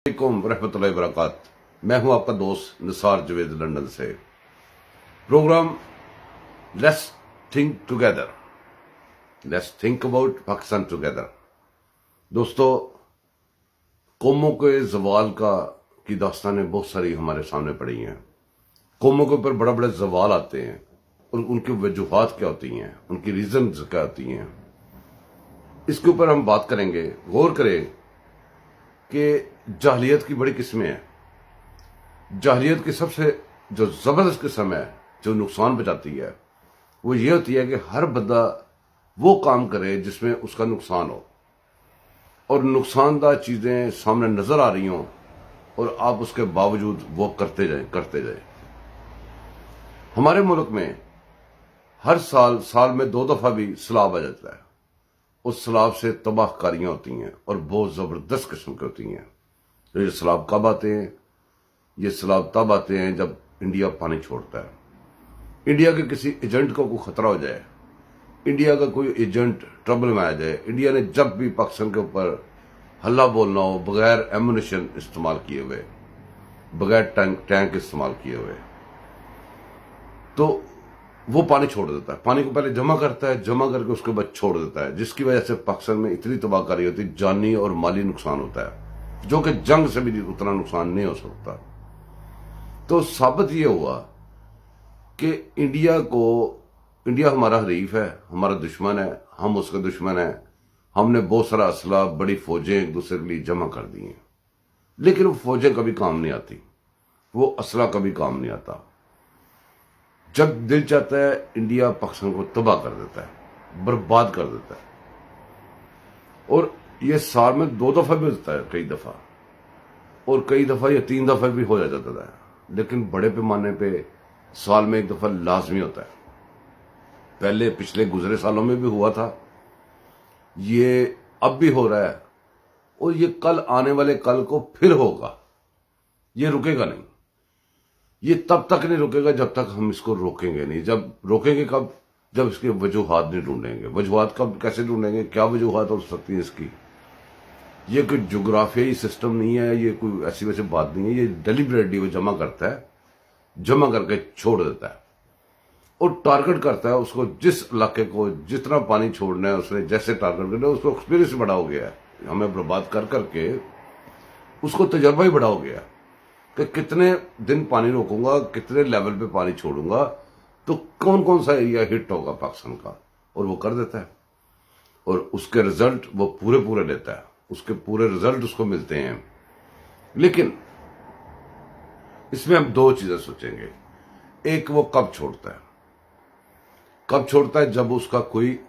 वालेकुम रहमतुल्लाहि वबरकातुहू। मैं हूं आपका दोस्त निसार जवेद लंदन से। Programme let's think together, let's think about Pakistan together. दोस्तों, कौमों के जवाल की दास्तानें बहुत सारी हमारे सामने पड़ी हैं। कौमों के ऊपर बड़े बड़े जवाल आते हैं और उनकी वजूहात क्या होती हैं, उनकी रीजंस क्या होती हैं, इसके ऊपर हम बात करेंगे। गौर करें कि जाहलियत की बड़ी किस्में हैं। जाहलियत की सबसे जो जबरदस्त किस्म है, जो नुकसान बचाती है, वो ये होती है कि हर बंदा वो काम करे जिसमें उसका नुकसान हो और नुकसानदा चीजें सामने नजर आ रही हों और आप उसके बावजूद वो करते जाए। हमारे मुल्क में हर साल में 2 दफा भी सैलाब आ जाता है। उस सैलाब से तबाहकारियां होती हैं और बहुत जबरदस्त किस्म की होती हैं। तो ये सैलाब कब आते हैं? ये सैलाब तब आते हैं जब इंडिया पानी छोड़ता है। इंडिया के किसी एजेंट को कोई खतरा हो जाए, इंडिया का कोई एजेंट ट्रबल में आ जाए, इंडिया ने जब भी पाकिस्तान के ऊपर हल्ला बोलना हो, बगैर एमुनिशन इस्तेमाल किए हुए, बगैर टैंक इस्तेमाल किए हुए, तो वो पानी छोड़ देता है। पानी को पहले जमा करता है, जमा करके उसके बाद छोड़ देता है, जिसकी वजह से पाकिस्तान में इतनी तबाहकारी होती है, जानी और माली नुकसान होता है, जो कि जंग से भी उतना नुकसान नहीं हो सकता। तो साबित ये हुआ कि इंडिया हमारा हरीफ है, हमारा दुश्मन है, हम उसके दुश्मन है। हमने बहुत सारा असला, बड़ी फौजें एक दूसरे के लिए जमा कर दी हैं, लेकिन वो फौजें कभी काम नहीं आती, वो असला कभी काम नहीं आता। जब दिल चाहता है, इंडिया पाकिस्तान को तबाह कर देता है, बर्बाद कर देता है। और ये साल में 2 दफा भी होता है, कई दफा, और कई दफा या 3 दफा भी हो जाता है, लेकिन बड़े पैमाने पे साल में 1 दफा लाजमी होता है। पहले पिछले गुजरे सालों में भी हुआ था, ये अब भी हो रहा है, और ये कल आने वाले कल को फिर होगा। ये रुकेगा नहीं, ये तब तक नहीं रुकेगा जब तक हम इसको रोकेंगे नहीं। जब रोकेंगे कब? जब इसके वजूहात नहीं ढूंढेंगे। वजूहात कब, कैसे ढूंढेंगे? क्या वजूहात हो सकती है इसकी? ये कोई जोग्राफियाई सिस्टम नहीं है, ये कोई ऐसी वैसी बात नहीं है। ये डेलिबरेटली वो जमा करता है, जमा करके छोड़ देता है और टारगेट करता है उसको, जिस इलाके को जितना पानी छोड़ना है उसने जैसे टारगेट करना है, उसको एक्सपीरियंस बड़ा हो गया है। हमें बर्बाद कर करके उसको तजर्बा ही बड़ा हो गया कि कितने दिन पानी रोकूंगा, कितने लेवल पे पानी छोड़ूंगा, तो कौन कौन सा एरिया हिट होगा पाकिस्तान का, और वो कर देता है। और उसके रिजल्ट वो पूरे लेता है, उसके पूरे रिजल्ट उसको मिलते हैं। लेकिन इसमें हम 2 चीजें सोचेंगे। एक, वो कब छोड़ता है। कब छोड़ता है? जब उसका कोई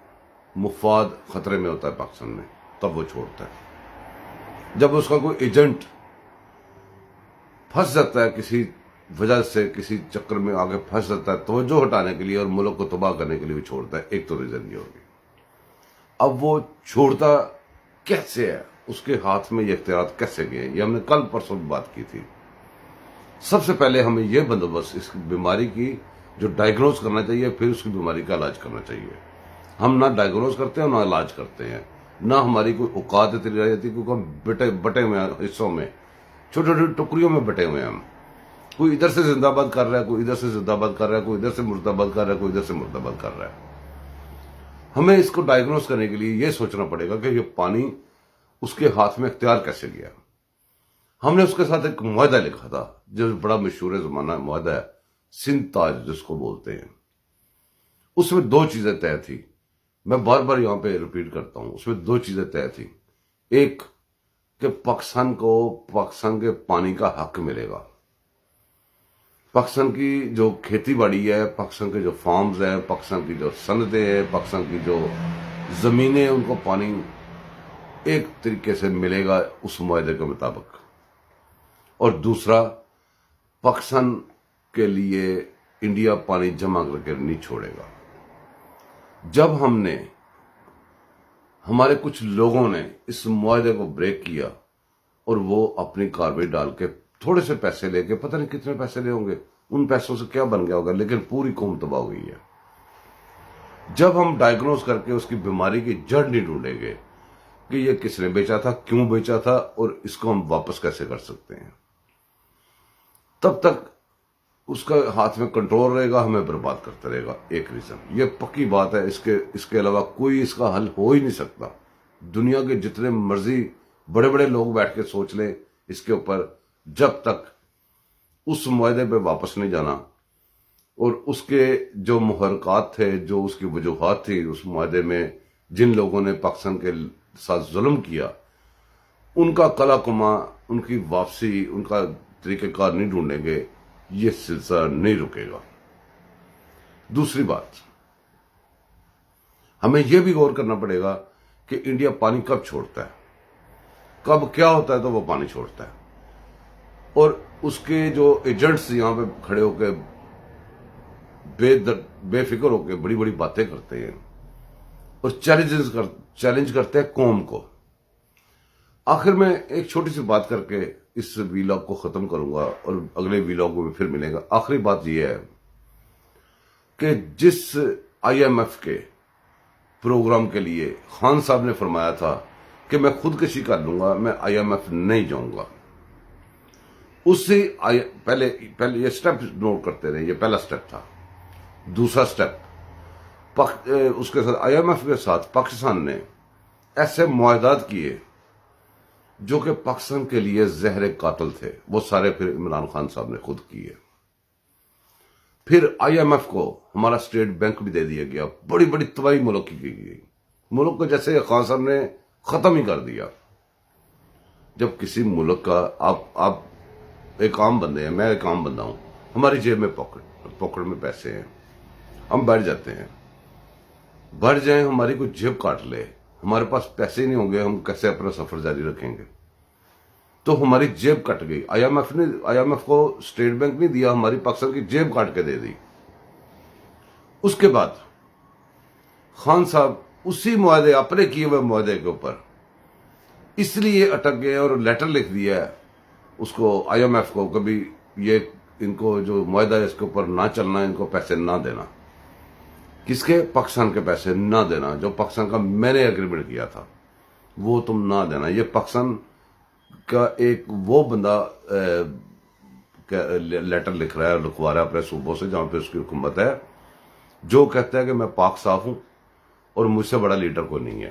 मुफाद खतरे में होता है पाकिस्तान में, तब वो छोड़ता है। जब उसका कोई एजेंट फंस जाता है, किसी वजह से किसी चक्कर में आगे फंस जाता है, तवज्जो हटाने के लिए और मुल्क को तबाह करने के लिए भी छोड़ता है। एक तो रीजन ये होगी। अब वो छोड़ता कैसे है, उसके हाथ में ये इख्तियार कैसे गए, ये हमने कल परसों में बात की थी। सबसे पहले हमें यह बंदोबस्त इस बीमारी की जो डायग्नोज करना चाहिए, फिर उसकी बीमारी का इलाज करना चाहिए। हम ना डायग्नोज करते हैं, ना इलाज करते हैं, ना हमारी कोई औकात इतनी रह जाती, क्योंकि हम बटे हुए हैं हिस्सों में, छोटी छोटी टुकड़ियों में बटे हुए हैं हम। कोई इधर से जिंदाबाद कर रहा है, कोई इधर से जिंदाबाद कर रहा है, कोई इधर से मुर्दाबाद कर रहा है, कोई इधर से मुर्दाबाद कर रहा है। हमें इसको डायग्नोज करने के लिए यह सोचना पड़ेगा कि ये पानी उसके हाथ में इख्तियार कैसे गया। हमने उसके साथ एक मुआहदा लिखा था, जो बड़ा मशहूर जमाना मुआहदा है, सिंध ताज जिसको बोलते हैं। उसमें 2 चीजें तय थी, मैं बार बार यहां पे रिपीट करता हूं। उसमें 2 चीजें तय थी। एक, कि पाकिस्तान को पाकिस्तान के पानी का हक मिलेगा। पाकिस्तान की जो खेती बाड़ी है, पाकिस्तान के जो फार्म्स हैं, पाकिस्तान की जो सनतें हैं, पाकिस्तान की जो जमीनें, उनको पानी एक तरीके से मिलेगा उस मुआहदे के मुताबिक। और दूसरा, पाकिस्तान के लिए इंडिया पानी जमा करके नहीं छोड़ेगा। जब हमारे कुछ लोगों ने इस मुआहदे को ब्रेक किया और वो अपनी कार्रवाई डाल के थोड़े से पैसे लेके, पता नहीं कितने पैसे ले होंगे, उन पैसों से क्या बन गया होगा, लेकिन पूरी कौम तबाह हो गई है। जब हम डायग्नोज करके उसकी बीमारी की जड़ नहीं ढूंढेंगे, کہ یہ کس نے بیچا تھا، کیوں بیچا تھا، اور اس کو ہم واپس کیسے کر سکتے ہیں. تب تک اس کا ہاتھ میں کنٹرول رہے گا، ہمیں برباد کرتا رہے گا. ایک ریزن یہ پکی بات ہے، اس کے علاوہ کوئی اس کا حل ہو ہی نہیں سکتا. دنیا کے جتنے مرضی بڑے بڑے لوگ بیٹھ کے سوچ لیں اس کے اوپر، جب تک اس معاہدے پہ واپس نہیں جانا اور اس کے جو محرکات تھے، جو اس کی وجوہات تھی اس معاہدے میں، جن لوگوں نے پاکستان کے ساتھ ظلم کیا، ان کا کلا کما، ان کی واپسی، ان کا طریقہ کار نہیں ڈھونڈیں گے، یہ سلسلہ نہیں رکے گا. دوسری بات، ہمیں یہ بھی غور کرنا پڑے گا کہ انڈیا پانی کب چھوڑتا ہے، کب کیا ہوتا ہے تو وہ پانی چھوڑتا ہے. اور اس کے جو ایجنٹس یہاں پہ کھڑے ہو کے بے فکر ہو کے بڑی بڑی باتیں کرتے ہیں اور چیلنج کرتے ہیں قوم کو. آخر میں ایک چھوٹی سی بات کر کے اس ویلاگ کو ختم کروں گا اور اگلے ویلاگ میں پھر ملے گا. آخری بات یہ ہے کہ جس آئی ایم ایف کے پروگرام کے لیے خان صاحب نے فرمایا تھا کہ میں خودکشی کر لوں گا، میں آئی ایم ایف نہیں جاؤں گا، اس سے پہلے یہ سٹیپ نوٹ کرتے رہے. یہ پہلا سٹیپ تھا. دوسرا سٹیپ، اس کے ساتھ آئی ایم ایف کے ساتھ پاکستان نے ایسے معاہدات کیے جو کہ پاکستان کے لیے زہر قاتل تھے، وہ سارے پھر عمران خان صاحب نے خود کیے. پھر آئی ایم ایف کو ہمارا اسٹیٹ بینک بھی دے دیا گیا. بڑی بڑی تباہی ملک کی گئی، ملک کو جیسے خان صاحب نے ختم ہی کر دیا. جب کسی ملک کا آپ ایک عام بندے ہیں، میں ایک عام بندہ ہوں، ہماری جیب میں پاکٹ میں پیسے ہیں، ہم بیٹھ جاتے ہیں، بڑھ جائیں، ہماری کوئی جیب کاٹ لے، ہمارے پاس پیسے نہیں ہوں گے، ہم کیسے اپنا سفر جاری رکھیں گے؟ تو ہماری جیب کٹ گئی. آئی ایم ایف کو اسٹیٹ بینک نہیں دیا، ہماری پاکستان کی جیب کاٹ کے دے دی. اس کے بعد خان صاحب اسی معاہدے، اپنے کیے ہوئے معاہدے کے اوپر اس لیے اٹک گئے اور لیٹر لکھ دیا ہے اس کو، آئی ایم ایف کو، کبھی یہ ان کو جو معاہدہ ہے اس کے اوپر نہ چلنا، ان کو پیسے نہ دینا. کس کے؟ پاکستان کے پیسے نہ دینا. جو پاکستان کا میں نے ایگریمنٹ کیا تھا وہ تم نہ دینا. یہ پاکستان کا ایک وہ بندہ لیٹر لکھ رہا ہے، لکھوا رہا ہے اپنے صوبوں سے جہاں پہ اس کی حکومت ہے، جو کہتا ہے کہ میں پاک صاف ہوں اور مجھ سے بڑا لیڈر کوئی نہیں ہے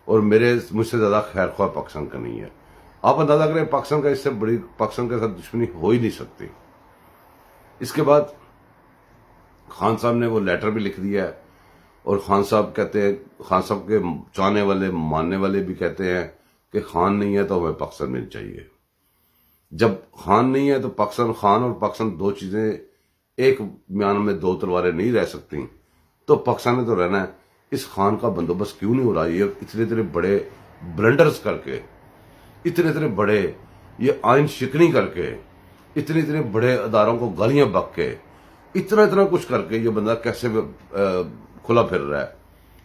اور مجھ سے زیادہ خیر خواہ پاکستان کا نہیں ہے. آپ اندازہ کریں پاکستان کا اس سے بڑی پاکستان کے ساتھ دشمنی ہو ہی نہیں سکتی. اس کے بعد خان صاحب نے وہ لیٹر بھی لکھ دیا ہے اور خان صاحب کہتے ہیں، خان صاحب کے چاہنے والے ماننے والے بھی کہتے ہیں کہ خان نہیں ہے تو ہمیں پاکستان مل چاہیے. جب خان نہیں ہے تو پاکستان، خان اور پاکستان دو چیزیں ایک میان میں دو تلواریں نہیں رہ سکتی. تو پاکستان میں تو رہنا ہے. اس خان کا بندوبست کیوں نہیں ہو رہا؟ یہ اتنے بڑے بلنڈرز کر کے، اتنے بڑے یہ آئین شکنی کر کے، اتنے بڑے اداروں کو گالیاں بک کے، اتنا کچھ کر کے یہ بندہ کیسے کھلا پھر رہا ہے؟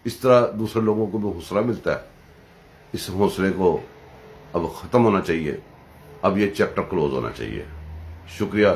اس طرح دوسرے لوگوں کو بھی حوصلہ ملتا ہے. اس حوصلے کو اب ختم ہونا چاہیے، اب یہ چیپٹر کلوز ہونا چاہیے. شکریہ.